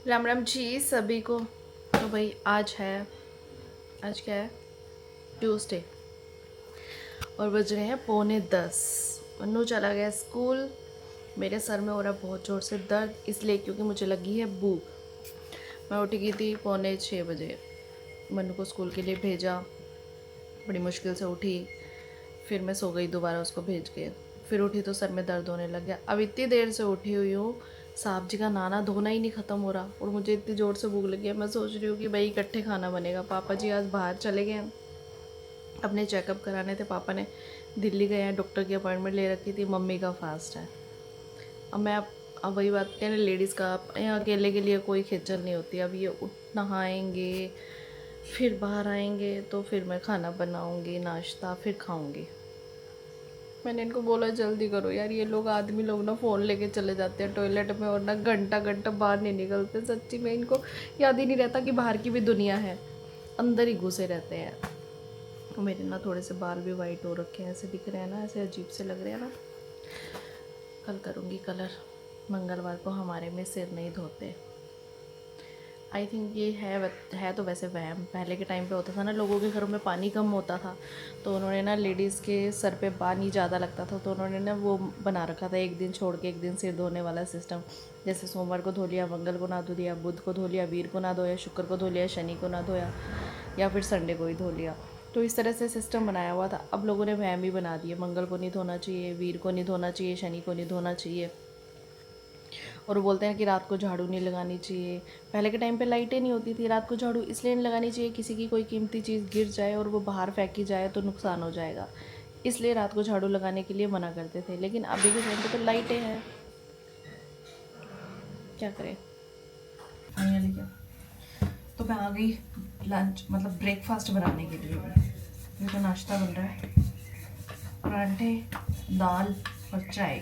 राम राम जी सभी को। तो भाई आज क्या है, ट्यूसडे, और बज रहे हैं 9:45। मन्नू चला गया स्कूल। मेरे सर में हो रहा है बहुत ज़ोर से दर्द, इसलिए क्योंकि मुझे लगी है भूख। मैं उठ गई थी 5:45 बजे। मन्नू को स्कूल के लिए भेजा, बड़ी मुश्किल से उठी। फिर मैं सो गई दोबारा उसको भेज के। फिर उठी तो सर में दर्द होने लग गया। अब इतनी देर से उठी हुई हूँ, साहब जी का नाना धोना ही नहीं ख़त्म हो रहा, और मुझे इतनी ज़ोर से भूख लगी है। मैं सोच रही हूँ कि भाई इकट्ठे खाना बनेगा। पापा जी आज बाहर चले गए हैं, अपने चेकअप कराने थे। पापा ने दिल्ली गए हैं, डॉक्टर की अपॉइंटमेंट ले रखी थी। मम्मी का फास्ट है। अब वही बात है ना, लेडीज़ का यहाँ अकेले के लिए कोई खिचल नहीं होती। अब ये उठ नहाएंगे, फिर बाहर आएंगे, तो फिर मैं खाना बनाऊंगी, नाश्ता फिर खाऊंगी। मैंने इनको बोला जल्दी करो यार, ये लोग आदमी लोग ना फ़ोन लेके चले जाते हैं टॉयलेट में, और ना घंटा घंटा बाहर नहीं निकलते। सच्ची में इनको याद ही नहीं रहता कि बाहर की भी दुनिया है, अंदर ही घुसे रहते हैं। मेरे ना थोड़े से बाल भी वाइट हो रखे हैं, ऐसे दिख रहे हैं ना, ऐसे अजीब से लग रहे हैं ना। कल करूँगी कलर। मंगलवार को हमारे में सिर नहीं धोते। आई थिंक ये है तो वैसे वहम। पहले के टाइम पे होता था ना, लोगों के घरों में पानी कम होता था, तो उन्होंने ना लेडीज़ के सर पे पानी ज़्यादा लगता था, तो उन्होंने ना वो बना रखा था, एक दिन छोड़ के एक दिन सिर धोने वाला सिस्टम। जैसे सोमवार को धो लिया, मंगल को ना धो लिया, बुध को धो लिया, वीर को ना धोया, शुक्र को धो लिया, शनि को ना धोया, या फिर संडे को ही धो लिया। तो इस तरह से सिस्टम बनाया हुआ था। अब लोगों ने वहम ही बना दिए, मंगल को नहीं धोना चाहिए, वीर को नहीं धोना चाहिए, शनि को नहीं धोना चाहिए। और वो बोलते हैं कि रात को झाड़ू नहीं लगानी चाहिए। पहले के टाइम पे लाइटें नहीं होती थी, रात को झाड़ू इसलिए नहीं लगानी चाहिए, किसी की कोई कीमती चीज़ गिर जाए और वो बाहर फेंकी जाए तो नुकसान हो जाएगा, इसलिए रात को झाड़ू लगाने के लिए मना करते थे। लेकिन अभी के टाइम पे तो लाइटें हैं, क्या करें। फाइनली क्या, तो मैं आ गई लंच मतलब ब्रेकफास्ट बनाने के लिए। ये तो नाश्ता बन रहा है, परांठे, दाल और चाय।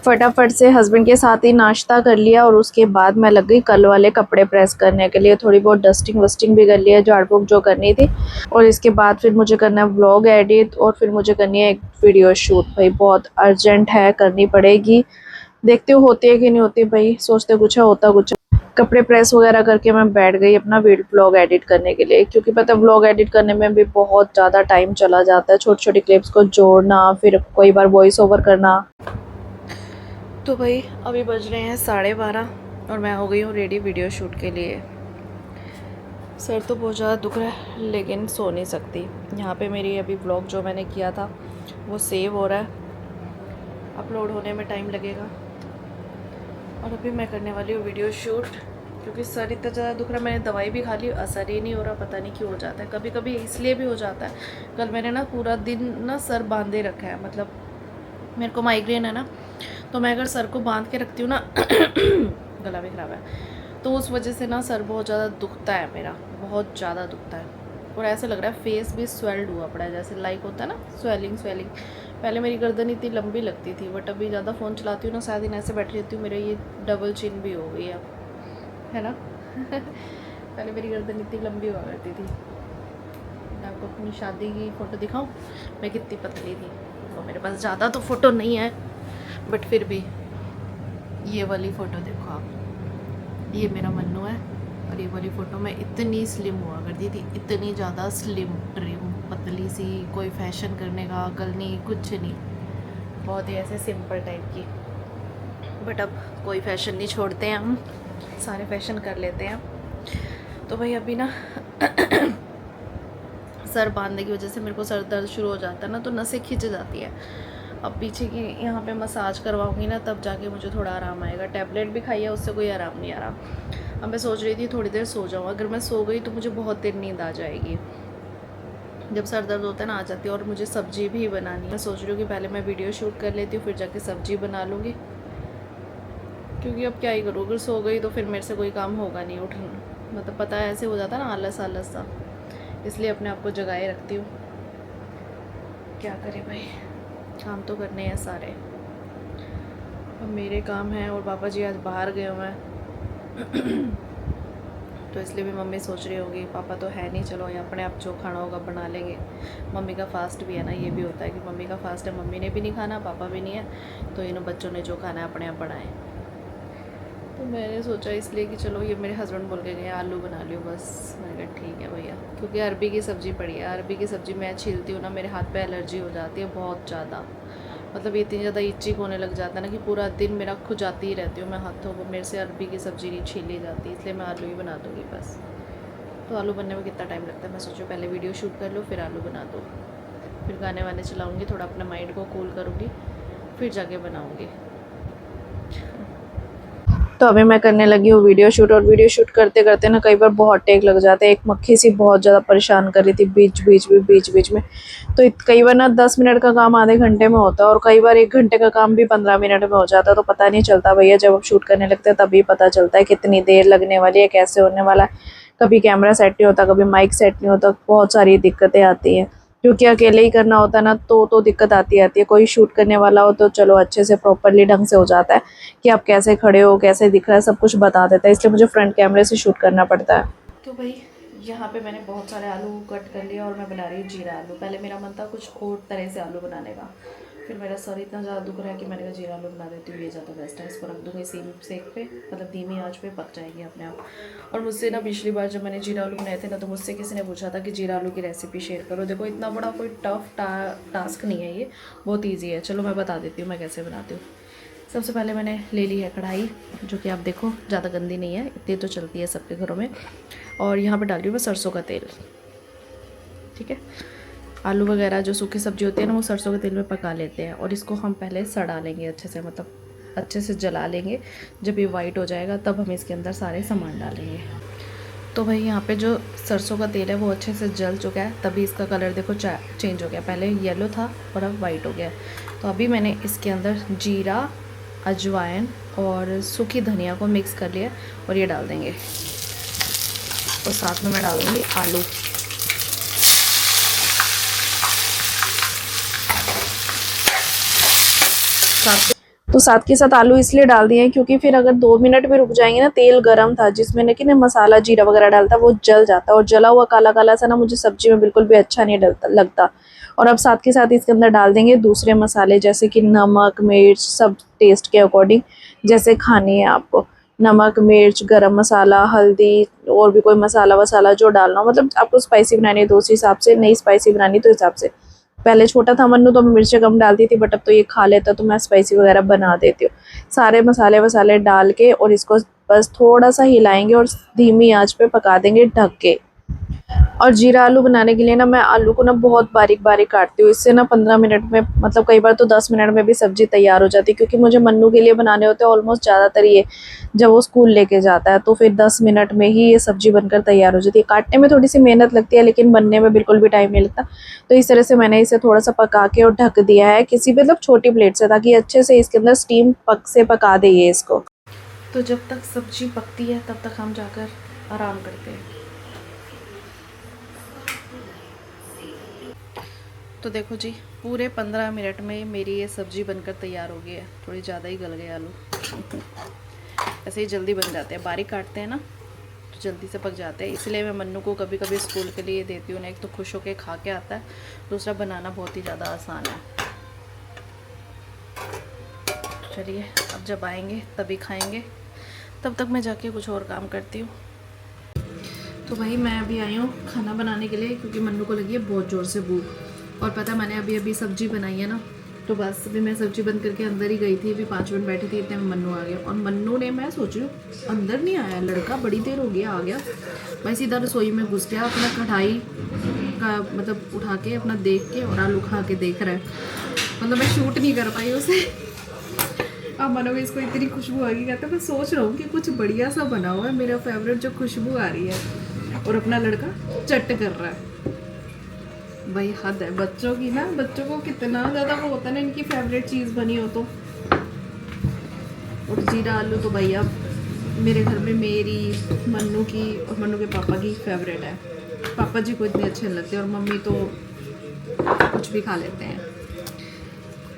फटाफट से हस्बैंड के साथ ही नाश्ता कर लिया, और उसके बाद मैं लग गई कल वाले कपड़े प्रेस करने के लिए। थोड़ी बहुत डस्टिंग वस्टिंग भी कर लिया, झाड़ फूक जो करनी थी। और इसके बाद फिर मुझे करना है व्लॉग एडिट, और फिर मुझे करनी है एक वीडियो शूट। भाई बहुत अर्जेंट है, करनी पड़ेगी। देखती हूँ होती है कि नहीं होती। भाई सोचते कुछ है, होता कुछ है। कपड़े प्रेस वगैरह करके मैं बैठ गई अपना व्लॉग एडिट करने के लिए, क्योंकि पता है व्लॉग एडिट करने में भी बहुत ज़्यादा टाइम चला जाता है। छोटी छोटी क्लिप्स को जोड़ना, फिर कई बार वॉइस ओवर करना। तो भाई अभी बज रहे हैं 12:30, और मैं हो गई हूँ रेडी वीडियो शूट के लिए। सर तो बहुत ज़्यादा दुख रहा है, लेकिन सो नहीं सकती। यहाँ पे मेरी अभी व्लॉग जो मैंने किया था वो सेव हो रहा है, अपलोड होने में टाइम लगेगा। और अभी मैं करने वाली हूँ वीडियो शूट, क्योंकि सर इतना ज़्यादा दुख रहा है। मैंने दवाई भी खा ली, असर ही नहीं हो रहा, पता नहीं क्यों हो जाता है। कभी कभी इसलिए भी हो जाता है। कल मैंने ना पूरा दिन ना सर बांधे रखा है, मतलब मेरे को माइग्रेन है ना, तो मैं अगर सर को बांध के रखती हूँ ना गला भी ख़राब है, तो उस वजह से ना सर बहुत ज़्यादा दुखता है मेरा, बहुत ज़्यादा दुखता है। और ऐसा लग रहा है फेस भी स्वेल्ड हुआ पड़ा है, जैसे लाइक होता है ना स्वेलिंग स्वेलिंग। पहले मेरी गर्दन इतनी लंबी लगती थी, बट अभी ज़्यादा फ़ोन चलाती हूँ ना, सारा दिन ऐसे बैठी रहती हूँ, मेरा ये डबल चिन भी हो गई है, है ना पहले मेरी गर्दन इतनी लंबी हुआ करती थी। मैं आपको अपनी शादी की फ़ोटो दिखाऊं, मैं कितनी पतली थी। तो मेरे पास ज़्यादा तो फ़ोटो नहीं है, बट फिर भी ये वाली फ़ोटो देखो आप, ये मेरा मन्नू है। और ये वाली फ़ोटो में इतनी स्लिम हुआ करती थी, इतनी ज़्यादा स्लिम ट्रिम पतली सी, कोई फैशन करने का अकल नहीं, कुछ नहीं, बहुत ही ऐसे सिंपल टाइप की। बट अब कोई फैशन नहीं छोड़ते हैं हम, सारे फैशन कर लेते हैं। तो भाई अभी ना सर बांधने की वजह से मेरे को सर दर्द शुरू हो जाता है ना, तो नसें खिंच जाती है। अब पीछे की यहाँ पे मसाज करवाऊँगी ना, तब जाके मुझे थोड़ा आराम आएगा। टैबलेट भी खाई है, उससे कोई आराम नहीं आ रहा। अब मैं सोच रही थी थोड़ी देर सो जाऊँ। अगर मैं सो गई तो मुझे बहुत देर नींद आ जाएगी। जब सर दर्द होता है ना, आ जाती है। और मुझे सब्जी भी बनानी है। मैं सोच रही हूँ कि पहले मैं वीडियो शूट कर लेती हूँ, फिर जाके सब्जी बना लूँगी, क्योंकि अब क्या ही करूँ, अगर सो गई तो फिर मेरे से कोई काम होगा नहीं। उठना मतलब पता है ऐसे हो जाता है ना, आलस आलस सा, इसलिए अपने आप को जगाए रखती हूँ। क्या करें भाई, काम तो करने हैं सारे। अब मेरे काम हैं, और पापा जी आज बाहर गए हुए हैं तो इसलिए भी मम्मी सोच रही होगी पापा तो है नहीं, चलो या अपने आप जो खाना होगा बना लेंगे। मम्मी का फास्ट भी है ना, ये भी होता है कि मम्मी का फास्ट है, मम्मी ने भी नहीं खाना, पापा भी नहीं है, तो इन बच्चों ने जो खाना है अपने आप बनाए। तो मैंने सोचा इसलिए कि चलो ये मेरे हस्बैंड बोल के गए आलू बना लियो बस। मैंने कहा ठीक है भैया, क्योंकि अरबी की सब्ज़ी पड़ी है। अरबी की सब्ज़ी मैं छीलती हूँ ना, मेरे हाथ पे एलर्जी हो जाती है बहुत ज़्यादा। मतलब इतनी ज़्यादा इचिंग होने लग जाता है ना कि पूरा दिन मेरा खुजाती ही रहती हूँ मैं हाथों को। मेरे से अरबी की सब्ज़ी नहीं छीली जाती, इसलिए मैं आलू ही बना दूँगी बस। तो आलू बनने में कितना टाइम लगता है, मैं सोचूँ पहले वीडियो शूट कर लूँ फिर आलू बना दूँ, फिर गाने वाने चलाऊँगी, थोड़ा अपने माइंड को कूल करूँगी, फिर जाके बनाऊँगी। तो अभी मैं करने लगी हूँ वीडियो शूट, और वीडियो शूट करते करते ना कई बार बहुत टेक लग जाते हैं। एक मक्खी सी बहुत ज़्यादा परेशान कर रही थी बीच बीच में। तो कई बार ना 10 मिनट का काम आधे घंटे में होता है, और कई बार 1 घंटे का काम भी 15 मिनट में हो जाता है। तो पता नहीं चलता भैया, जब आप शूट करने लगते हैं तभी पता चलता है कितनी देर लगने वाली है, कैसे होने वाला है। कभी कैमरा सेट नहीं होता, कभी माइक सेट नहीं होता, बहुत सारी दिक्कतें आती हैं। क्योंकि अकेले ही करना होता है ना, तो दिक्कत आती है। कोई शूट करने वाला हो तो चलो अच्छे से प्रॉपरली ढंग से हो जाता है कि आप कैसे खड़े हो, कैसे दिख रहा है, सब कुछ बता देता है। इसलिए मुझे फ्रंट कैमरे से शूट करना पड़ता है। तो भाई यहाँ पे मैंने बहुत सारे आलू कट कर लिया और मैं बना रही हूँ जीरा आलू। पहले मेरा मन था कुछ और तरह से आलू बनाने का, फिर मेरा सर इतना ज़्यादा दुख रहा है कि मैंने कहा जीरा आलू बना देती हूँ, ये ज़्यादा बेस्ट है। इसको रख दूँगी सेम सेक पे, मतलब धीमी आंच पे पक जाएगी अपने आप। और मुझसे ना पिछली बार जब मैंने जीरा आलू बनाए थे ना, तो मुझसे किसी ने पूछा था कि जीरा आलू की रेसिपी शेयर करो। देखो इतना बड़ा कोई टफ टास्क नहीं है, ये बहुत ईजी है। चलो मैं बता देती हूँ मैं कैसे बनाती हूँ। सबसे पहले मैंने ले ली है कढ़ाई, जो कि आप देखो ज़्यादा गंदी नहीं है, इतनी तो चलती है सबके घरों में। और यहाँ पे डाल रही हूँ मैं सरसों का तेल। ठीक है, आलू वगैरह जो सूखी सब्जी होती है ना, वो सरसों के तेल में पका लेते हैं। और इसको हम पहले सड़ा लेंगे अच्छे से, मतलब अच्छे से जला लेंगे। जब ये वाइट हो जाएगा तब हम इसके अंदर सारे सामान डालेंगे। तो भाई यहाँ पे जो सरसों का तेल है वो अच्छे से जल चुका है, तभी इसका कलर देखो चेंज हो गया। पहले येलो था और अब वाइट हो गया। तो अभी मैंने इसके अंदर जीरा, अजवाइन और सूखी धनिया को मिक्स कर लिया और ये डाल देंगे। और साथ में मैं डाल दूँगी आलू। तो साथ के साथ आलू इसलिए डाल दिए हैं क्योंकि फिर अगर 2 मिनट भी रुक जाएंगे ना, तेल गरम था जिसमें ना कि ना मसाला जीरा वगैरह डालता वो जल जाता है, और जला हुआ काला काला सा ना मुझे सब्जी में बिल्कुल भी अच्छा नहीं लगता। और अब साथ के साथ इसके अंदर डाल देंगे दूसरे मसाले, जैसे कि नमक मिर्च, सब टेस्ट के अकॉर्डिंग जैसे खानी है आपको। नमक मिर्च गरम मसाला हल्दी, और भी कोई मसाला वसाला जो डालना हो, मतलब आपको स्पाइसी बनानी है तो उस हिसाब से, नहीं स्पाइसी बनानी तो हिसाब से। पहले छोटा था मन्नू तो मैं मिर्चें कम डालती थी, बट अब तो ये खा लेता तो मैं स्पाइसी वगैरह बना देती हूँ। सारे मसाले वसाले डाल के और इसको बस थोड़ा सा हिलाएंगे और धीमी आंच पे पका देंगे ढक के। और जीरा आलू बनाने के लिए ना मैं आलू को ना बहुत बारीक बारीक काटती हूँ। इससे ना 15 मिनट में, मतलब कई बार तो 10 मिनट में भी सब्जी तैयार हो जाती है, क्योंकि मुझे मन्नू के लिए बनाने होते हैं ऑलमोस्ट ज़्यादातर ये। जब वो स्कूल लेके जाता है तो फिर 10 मिनट में ही ये सब्जी बनकर तैयार हो जाती है। काटने में थोड़ी सी मेहनत लगती है, लेकिन बनने में बिल्कुल भी टाइम नहीं लगता। तो इस तरह से मैंने इसे थोड़ा सा पका के और ढक दिया है किसी मतलब छोटी प्लेट से, ताकि अच्छे से इसके अंदर स्टीम पका दे ये इसको। तो जब तक सब्जी पकती है तब तक हम जाकर आराम करते हैं। तो देखो जी, पूरे 15 मिनट में मेरी ये सब्ज़ी बनकर तैयार हो गई है। थोड़ी ज़्यादा ही गल गए आलू। ऐसे ही जल्दी बन जाते हैं, बारीक काटते हैं ना तो जल्दी से पक जाते हैं। इसलिए मैं मन्नू को कभी कभी स्कूल के लिए देती हूँ ना, एक तो खुश होके खा के आता है, दूसरा बनाना बहुत ही ज़्यादा आसान है। चलिए अब जब आएंगे तभी खाएंगे, तब तक मैं जाके कुछ और काम करती हूँ। तो भाई मैं अभी आई हूँ खाना बनाने के लिए, क्योंकि मन्नू को लगी है बहुत ज़ोर से भूख। और पता है मैंने अभी अभी सब्ज़ी बनाई है ना, तो बस अभी मैं सब्ज़ी बंद करके अंदर ही गई थी, अभी 5 मिनट बैठी थी, इतने में मन्नू आ गया। और मन्नू ने, मैं सोच रही हूँ अंदर नहीं आया लड़का, बड़ी देर हो गया आ गया। मैं सीधा रसोई में घुस गया, अपना कढ़ाई का मतलब उठा के अपना देख के और आलू खा के देख रहा है। मतलब मैं शूट नहीं कर पाई उसे। अब मनो में इसको इतनी खुशबू आ गई, कहता है मैं सोच रहा हूँ कि कुछ बढ़िया सा बना हुआ है, मेरा फेवरेट जो खुशबू आ रही है, और अपना लड़का चट कर रहा है। भाई हद है बच्चों की ना, बच्चों को कितना ज़्यादा वो होता है ना, इनकी फेवरेट चीज़ बनी हो तो। और जीरा आलू तो भाई अब मेरे घर में मेरी, मन्नू की और मन्नू के पापा की फेवरेट है। पापा जी को इतने अच्छे नहीं लगते, और मम्मी तो कुछ भी खा लेते हैं।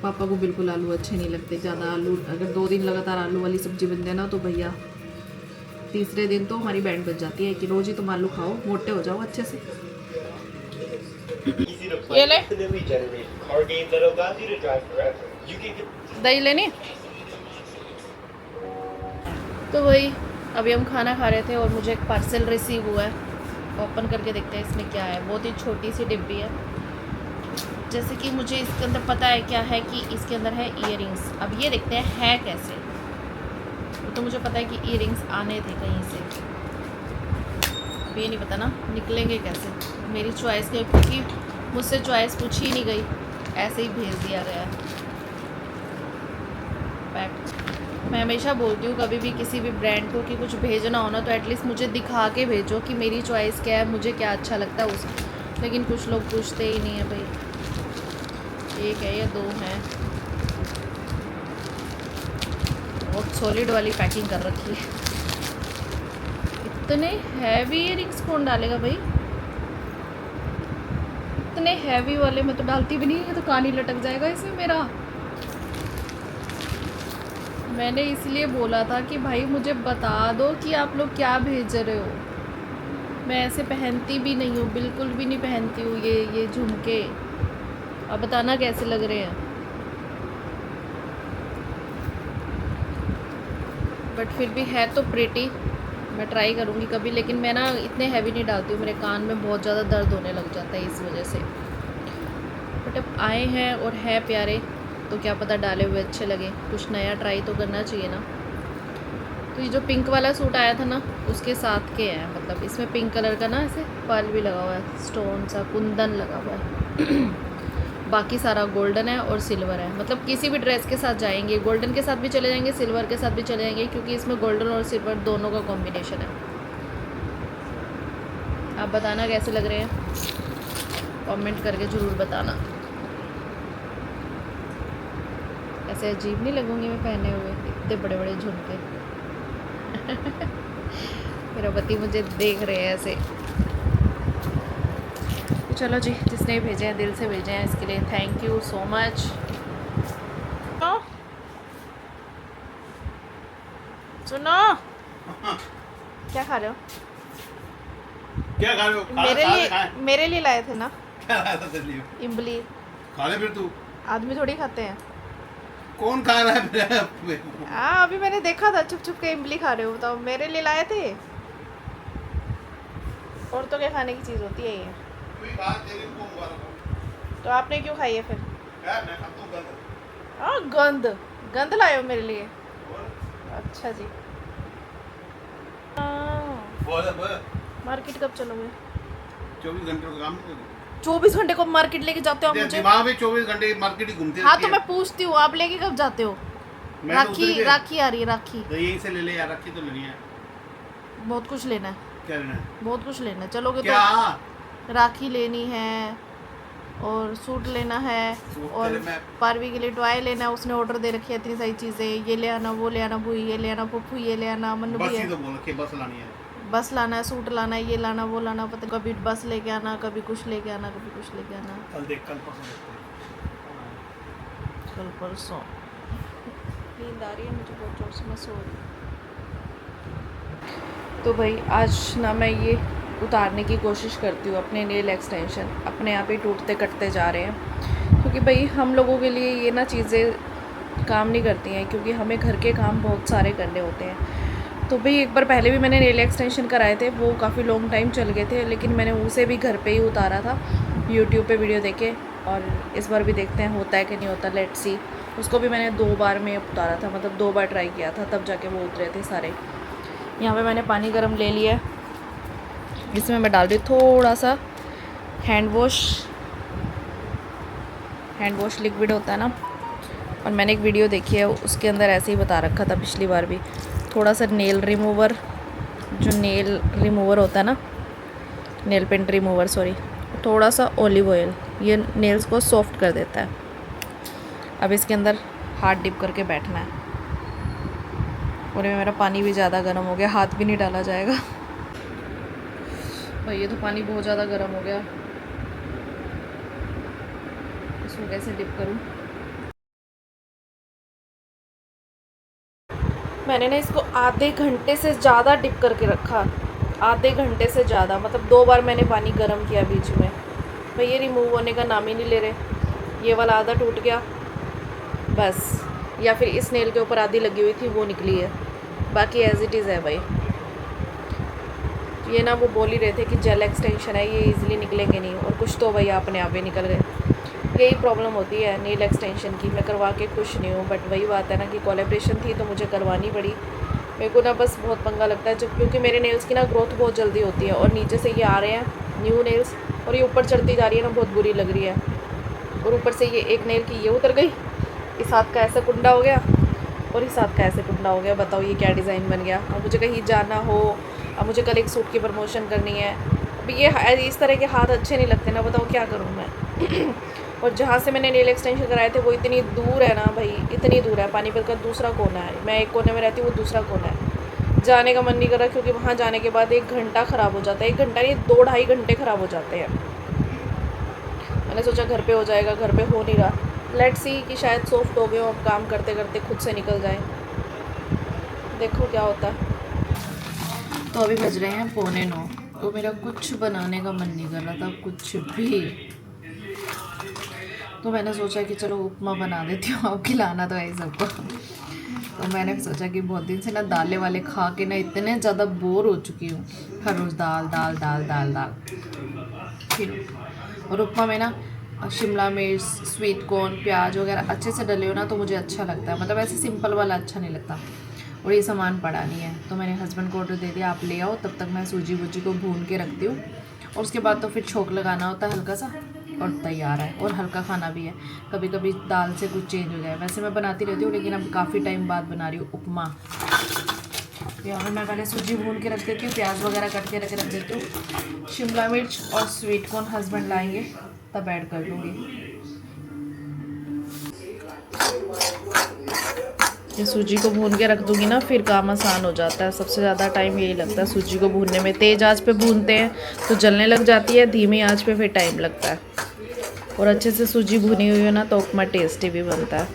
पापा को बिल्कुल आलू अच्छे नहीं लगते ज़्यादा। आलू अगर 2 दिन लगातार आलू वाली सब्ज़ी बन जाए ना, तो भैया तीसरे दिन तो हमारी बैंड बज जाती है कि रोज़ ही तुम आलू खाओ, मोटे हो जाओ अच्छे से। ये ले दही लेनी। तो वही अभी हम खाना खा रहे थे और मुझे एक पार्सल रिसीव हुआ है। ओपन करके देखते हैं इसमें क्या है। बहुत ही छोटी सी डिब्बी है। जैसे कि मुझे इसके अंदर पता है क्या है कि इसके अंदर है ईयरिंग्स। अब ये देखते हैं है कैसे। तो मुझे पता है कि ईयरिंग्स आने थे कहीं से। अब ये नहीं पता ना निकलेंगे कैसे। मेरी चॉइस के, क्योंकि मुझसे चॉइस पूछी ही नहीं गई, ऐसे ही भेज दिया गया है पैक। मैं हमेशा बोलती हूँ कभी भी किसी भी ब्रांड को कि कुछ भेजना हो ना तो एटलीस्ट मुझे दिखा के भेजो कि मेरी चॉइस क्या है, मुझे क्या अच्छा लगता है उस। लेकिन कुछ लोग पूछते ही नहीं है भाई। एक है या दो हैं। बहुत सॉलिड वाली पैकिंग कर रखी है। इतने हैवी इयरिंग्स कौन डालेगा भाई। इतने हैवी वाले मैं तो डालती भी नहीं है, तो कान ही लटक जाएगा इसमें मेरा। मैंने इसलिए बोला था कि भाई मुझे बता दो कि आप लोग क्या भेज रहे हो। मैं ऐसे पहनती भी नहीं हूँ, बिल्कुल भी नहीं पहनती हूँ ये झुमके। अब बताना कैसे लग रहे हैं। बट फिर भी है तो प्रिटी। मैं ट्राई करूँगी कभी, लेकिन मैं ना इतने हैवी नहीं डालती हूँ, मेरे कान में बहुत ज़्यादा दर्द होने लग जाता है इस वजह से। बट अब आए हैं और है प्यारे, तो क्या पता डाले हुए अच्छे लगे। कुछ नया ट्राई तो करना चाहिए ना। तो ये जो पिंक वाला सूट आया था ना उसके साथ के हैं, मतलब इसमें पिंक कलर का ना ऐसे पर्ल भी लगा हुआ है, स्टोन सा कुंदन लगा हुआ है। बाकी सारा गोल्डन है और सिल्वर है। मतलब किसी भी ड्रेस के साथ जाएंगे, गोल्डन के साथ भी चले जाएंगे, सिल्वर के साथ भी चले जाएंगे, क्योंकि इसमें गोल्डन और सिल्वर दोनों का कॉम्बिनेशन है। आप बताना कैसे लग रहे हैं, कमेंट करके ज़रूर बताना। ऐसे अजीब नहीं लगूंगी मैं पहने हुए इतने बड़े बड़े झुमके। मेरा पति मुझे देख रहे हैं ऐसे। तो चलो जी, जिसने भेजे हैं दिल से भेजे हैं, इसके लिए थैंक यू सो मच। सुनो क्या खा रहे हो? क्या खा रहे हो? मेरे लिए लाए थे ना। क्या लाया था तेरे लिए? इमली। खा ले फिर तू। आदमी थोड़ी खाते हैं। कौन खा रहा है? हाँ अभी मैंने देखा था छुप छुप के इमली खा रहे हो, तो मेरे लिए लाए थे। और तो क्या खाने की चीज़ होती है ये। तो आपने क्यों खाई है फिर? मैं खाता हूं गंद। हाँ गंद गंद लाए हो मेरे लिए। अच्छा जी। मार्केट कब चलोगे? 24 घंटे का काम नहीं। 24 घंटे को मार्केट लेके जाते हो आप मुझे? दिमाग में 24 घंटे मार्केट ही घूमती हाँ रहती तो मैं पूछती हूँ आप लेके कब जाते हो? राखी आ रही है। राखी तो यहीं से ले ले यार, राखी तो लेनी है। बहुत कुछ लेना है। क्या लेना है? बहुत कुछ लेना है। चलोगे क्या? तो राखी लेनी है और सूट लेना है और पारवी के लिए टॉय लेना है। उसने ऑर्डर दे रखी है इतनी सारी चीज़ें, ये ले आना, वो ले आना, भूई ये ले आना, पप्पू ये ले आना, मन्नू बस भी ही है। तो बोल के बस लानी है। बस लाना है, सूट लाना है, ये लाना, वो लाना, पता कभी बस लेके आना, कभी कुछ लेके आना, कभी कुछ लेके आना। कल देख, कल परसों देखते हैं। कल परसों नींद आ रही है मुझे बहुत जोर से, मैं सो रही हूँ। तो भाई आज ना मैं ये उतारने की कोशिश करती हूँ अपने नेल एक्सटेंशन। अपने आप ही टूटते कटते जा रहे हैं, क्योंकि भाई हम लोगों के लिए ये ना चीज़ें काम नहीं करती हैं, क्योंकि हमें घर के काम बहुत सारे करने होते हैं। तो भाई एक बार पहले भी मैंने नेल एक्सटेंशन कराए थे, वो काफ़ी लॉन्ग टाइम चल गए थे, लेकिन मैंने उसे भी घर पे ही उतारा था यूट्यूब पे वीडियो देखे। और इस बार भी देखते हैं होता है कि नहीं होता, लेट्स सी। उसको भी मैंने 2 बार में उतारा था, मतलब 2 बार ट्राई किया था, तब जाके वो उतरे थे सारे। यहाँ पे मैंने पानी गर्म ले लिया, इसमें मैं डाल रही हूँ थोड़ा सा हैंड वॉश लिक्विड होता है ना। और मैंने एक वीडियो देखी है, उसके अंदर ऐसे ही बता रखा था पिछली बार भी, थोड़ा सा नेल रिमूवर, जो नेल रिमूवर होता है ना, नेल पेंट रिमूवर सॉरी, थोड़ा सा ऑलिव ऑयल, ये नेल्स को सॉफ्ट कर देता है। अब इसके अंदर हाथ डिप करके बैठना है। और ये मेरा पानी भी ज़्यादा गर्म हो गया, हाथ भी नहीं डाला जाएगा भाई। ये तो पानी बहुत ज़्यादा गर्म हो गया, इसको कैसे डिप करूँ? मैंने ना इसको आधे घंटे से ज़्यादा डिप करके रखा, आधे घंटे से ज़्यादा, मतलब 2 बार मैंने पानी गर्म किया बीच में। भाई ये रिमूव होने का नाम ही नहीं ले रहे। ये वाला आधा टूट गया बस, या फिर इस नेल के ऊपर आधी लगी हुई थी वो निकली है, बाकी एज इट इज़ है भाई। ये ना वो बोल ही रहे थे कि जेल एक्सटेंशन है, ये इजीली निकलेंगे नहीं, और कुछ तो भैया अपने आप ही निकल गए। यही प्रॉब्लम होती है नील एक्सटेंशन की। मैं करवा के खुश नहीं हूँ, बट वही बात है ना कि कोलैबोरेशन थी तो मुझे करवानी पड़ी। मेरे को ना बस बहुत पंगा लगता है जब, क्योंकि मेरे नेल्स की ना ग्रोथ बहुत जल्दी होती है, और नीचे से ये आ रहे हैं न्यू नेल्स, और ये ऊपर चढ़ती जा रही है ना, बहुत बुरी लग रही है। और ऊपर से ये एक नेल की ये उतर गई, इस हाथ का ऐसा कुंडा हो गया और इस हाथ का ऐसे कुंडा हो गया। बताओ ये क्या डिज़ाइन बन गया। अब मुझे कहीं जाना हो, अब मुझे कल एक सूट की प्रमोशन करनी है, अब ये इस तरह के हाथ अच्छे नहीं लगते ना, बताओ क्या करूँ मैं। और जहाँ से मैंने नेल एक्सटेंशन कराए थे वो इतनी दूर है ना भाई, इतनी दूर है। पानीपत का दूसरा कोना है, मैं एक कोने में रहती हूँ, वो दूसरा कोना है। जाने का मन नहीं कर रहा, क्योंकि वहाँ जाने के बाद 1 घंटा ख़राब हो जाता है, 1 घंटा नहीं 2-2.5 घंटे ख़राब हो जाते हैं। मैंने सोचा घर पे हो जाएगा, घर पे हो नहीं रहा। लेट्स सी कि शायद सॉफ्ट हो गए हो, अब काम करते करते खुद से निकल जाए, देखो क्या होता है। तो अभी बज रहे हैं 8:45, तो मेरा कुछ बनाने का मन नहीं कर रहा था, कुछ भी। तो मैंने सोचा कि चलो उपमा बना देती हूँ, अब खिलाना तो है ही सबको। तो मैंने सोचा कि बहुत दिन से ना दालें वाले खा के ना इतने ज़्यादा बोर हो चुकी हूँ, हर रोज़ दाल दाल दाल दाल दाल। फिर और उपमा में ना शिमला मिर्च, स्वीट कॉर्न, प्याज वगैरह अच्छे से डले हो ना तो मुझे अच्छा लगता है, मतलब ऐसे सिंपल वाला अच्छा नहीं लगता। और ये सामान पड़ा नहीं है, तो मैंने हस्बैंड को ऑर्डर दे दिया, आप ले आओ, तब तक मैं सूजी वूजी को भून के रखती हूँ, और उसके बाद तो फिर छोंक लगाना होता है हल्का सा, और तैयार है। और हल्का खाना भी है, कभी कभी दाल से कुछ चेंज हो जाए। वैसे मैं बनाती रहती हूँ, लेकिन अब काफ़ी टाइम बाद बना रही हूँ उपमा। यहाँ पर मैं पहले सूजी भून के रख देती हूँ, प्याज वगैरह कट के रख देती हूँ, शिमला मिर्च और स्वीट कॉर्न हस्बैंड लाएंगे तब ऐड कर दूँगी। ये सूजी को भून के रख दूँगी ना, फिर काम आसान हो जाता है। सबसे ज़्यादा टाइम यही लगता है सूजी को भूनने में। तेज़ आंच पे भूनते हैं तो जलने लग जाती है, धीमी आंच पे फिर टाइम लगता है। और अच्छे से सूजी भुनी हुई है ना तो उपमा टेस्टी भी बनता है।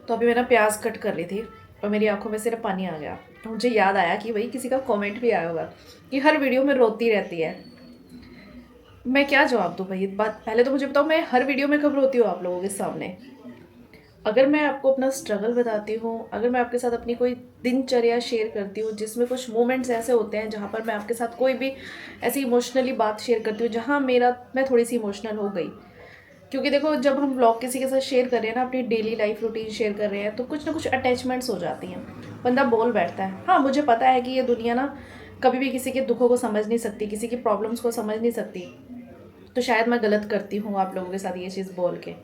तो अभी मैं ना प्याज कट कर रही थी और मेरी आंखों में सिर्फ पानी आ गया, तो मुझे याद आया कि भाई किसी का कमेंट भी आया होगा कि हर वीडियो में रोती रहती है। मैं क्या जवाब दूँ भाई, बात पहले तो मुझे बताओ, मैं हर वीडियो में कब रोती हूँ आप लोगों के सामने? अगर मैं आपको अपना स्ट्रगल बताती हूँ, अगर मैं आपके साथ अपनी कोई दिनचर्या शेयर करती हूँ जिसमें कुछ मोमेंट्स ऐसे होते हैं जहाँ पर मैं आपके साथ कोई भी ऐसी इमोशनली बात शेयर करती हूँ जहाँ मैं थोड़ी सी इमोशनल हो गई। क्योंकि देखो, जब हम ब्लॉग किसी के साथ शेयर कर रहे हैं ना, अपनी डेली लाइफ रूटीन शेयर कर रहे हैं, तो कुछ ना कुछ अटैचमेंट्स हो जाती हैं, बंदा बोल बैठता है। हाँ, मुझे पता है कि ये दुनिया ना कभी भी किसी के दुखों को समझ नहीं सकती, किसी की प्रॉब्लम्स को समझ नहीं सकती, तो शायद मैं गलत करती हूँ आप लोगों के साथ ये चीज़ बोल के।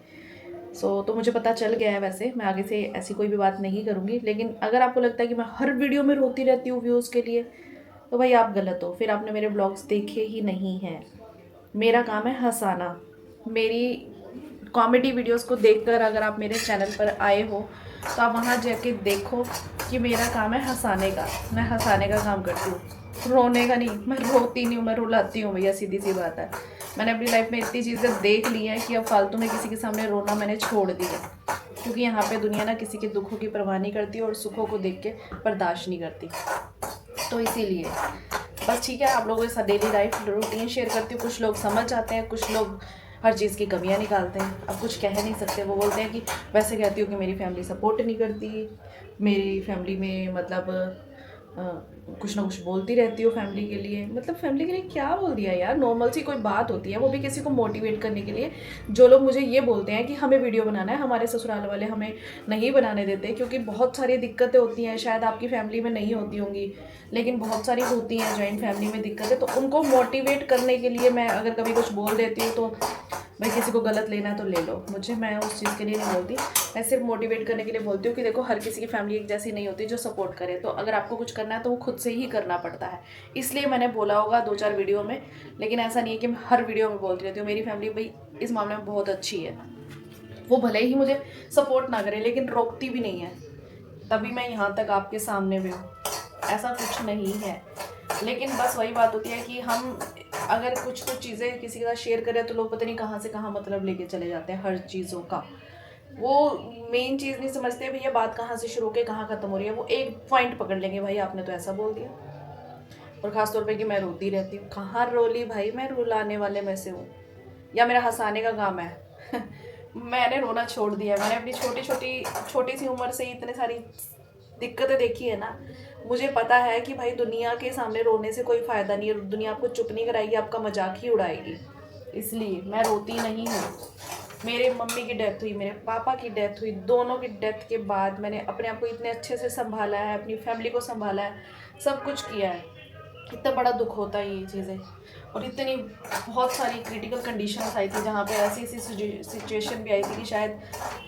तो मुझे पता चल गया है, वैसे मैं आगे से ऐसी कोई भी बात नहीं करूँगी। लेकिन अगर आपको लगता है कि मैं हर वीडियो में रोती रहती हूँ व्यूज़ के लिए, तो भाई आप गलत हो, फिर आपने मेरे ब्लॉग्स देखे ही नहीं हैं। मेरा काम है हंसाना। मेरी कॉमेडी वीडियोस को देखकर अगर आप मेरे चैनल पर आए हो तो आप वहाँ जाके देखो कि मेरा काम है हंसाने का। मैं हंसाने का काम करती हूँ, रोने का नहीं। मैं रोती नहीं हूँ, मैं रुलाती हूँ भैया, सीधी सी बात है। मैंने अपनी लाइफ में इतनी चीज़ें देख ली हैं कि अब फालतू में किसी के सामने रोना मैंने छोड़ दिया, क्योंकि यहाँ पे दुनिया ना किसी के दुखों की परवाह नहीं करती और सुखों को देख के बर्दाश्त नहीं करती। तो इसीलिए बस ठीक है, आप लोगों के साथ डेली लाइफ रूटीन शेयर करती हूँ। कुछ लोग समझ जाते हैं, कुछ लोग हर चीज़ की कमियां निकालते हैं। अब कुछ कह नहीं सकते, वो बोलते हैं कि वैसे कहती हूँ कि मेरी फैमिली सपोर्ट नहीं करती, मेरी फैमिली में मतलब कुछ ना कुछ बोलती रहती हो फैमिली के लिए। मतलब फैमिली के लिए क्या बोल दिया यार, नॉर्मल सी कोई बात होती है, वो भी किसी को मोटिवेट करने के लिए। जो लोग मुझे ये बोलते हैं कि हमें वीडियो बनाना है, हमारे ससुराल वाले हमें नहीं बनाने देते, क्योंकि बहुत सारी दिक्कतें होती हैं, शायद आपकी फैमिली में नहीं होती होंगी, लेकिन बहुत सारी होती हैं जॉइंट फैमिली में दिक्कतें। तो उनको मोटिवेट करने के लिए मैं अगर कभी कुछ बोल देती हूँ तो भाई किसी को गलत लेना है तो ले लो, मैं उस चीज़ के लिए नहीं बोलती। मैं सिर्फ मोटिवेट करने के लिए बोलती हूँ कि देखो, हर किसी की फैमिली एक जैसी नहीं होती जो सपोर्ट करे। तो अगर आपको कुछ करना है तो वो खुद से ही करना पड़ता है। इसलिए मैंने बोला होगा 2-4 वीडियो में, लेकिन ऐसा नहीं है कि मैं हर वीडियो में बोलती रहती हूँ। मेरी फैमिली भाई इस मामले में बहुत अच्छी है, वो भले ही मुझे सपोर्ट ना करे लेकिन रोकती भी नहीं है, तभी मैं यहाँ तक आपके सामने भी हूँ। ऐसा कुछ नहीं है, लेकिन बस वही बात होती है कि हम अगर कुछ चीज़ें किसी के साथ शेयर करें तो लोग पता नहीं कहाँ से कहाँ मतलब लेके चले जाते हैं हर चीज़ों का। वो मेन चीज़ नहीं समझते भैया, बात कहाँ से शुरू होकर कहाँ ख़त्म हो रही है। वो एक पॉइंट पकड़ लेंगे, भाई आपने तो ऐसा बोल दिया। और ख़ासतौर पे कि मैं रोती रहती हूँ, कहाँ रोली भाई, मैं रुलाने वाले में से हूँ या मेरा हंसाने का काम है। मैंने रोना छोड़ दिया है। मैंने अपनी छोटी सी उम्र से ही इतने सारी दिक्कतें देखी है ना, मुझे पता है कि भाई दुनिया के सामने रोने से कोई फ़ायदा नहीं है। दुनिया आपको चुप नहीं कराएगी, आपका मजाक ही उड़ाएगी। इसलिए मैं रोती नहीं हूँ। मेरे मम्मी की डेथ हुई, मेरे पापा की डेथ हुई, दोनों की डेथ के बाद मैंने अपने आप को इतने अच्छे से संभाला है, अपनी फैमिली को संभाला है, सब कुछ किया है। इतना बड़ा दुख होता है ये चीज़ें। और इतनी बहुत सारी क्रिटिकल कंडीशंस आई थी जहाँ पे ऐसी ऐसी सिचुएशन भी आई थी कि शायद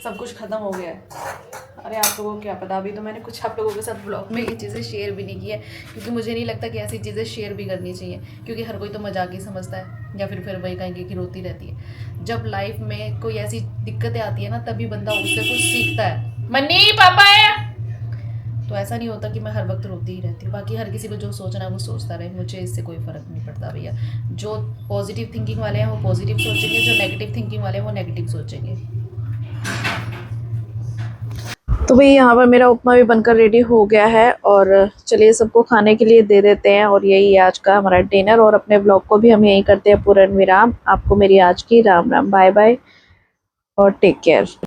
सब कुछ ख़त्म हो गया है। अरे आप लोगों को क्या पता, अभी तो मैंने कुछ आप लोगों के साथ ब्लॉग में ये चीज़ें शेयर भी नहीं की है, क्योंकि मुझे नहीं लगता कि ऐसी चीज़ें शेयर भी करनी चाहिए, क्योंकि हर कोई तो मजाक ही समझता है, या फिर वही कहेंगे कि रोती रहती है। जब लाइफ में कोई ऐसी दिक्कतें आती है ना, तभी बंदा उससे कुछ सीखता है। मन्नी पापा है, तो ऐसा नहीं होता कि मैं हर वक्त रोती ही रहती हूँ। बाकी हर किसी को जो सोचना है वो सोचता रहे, मुझे इससे कोई फ़र्क नहीं पड़ता भैया। जो पॉजिटिव थिंकिंग वाले हैं वो पॉजिटिव सोचेंगे, जो नेगेटिव थिंकिंग वाले हैं वो नेगेटिव सोचेंगे। तो भाई यहाँ पर मेरा उपमा भी बनकर रेडी हो गया है, और चलिए सबको खाने के लिए दे देते हैं। और यही आज का हमारा डिनर, और अपने ब्लॉग को भी हम यहीं करते हैं पूर्ण विराम। आपको मेरी आज की राम राम, बाय बाय और टेक केयर।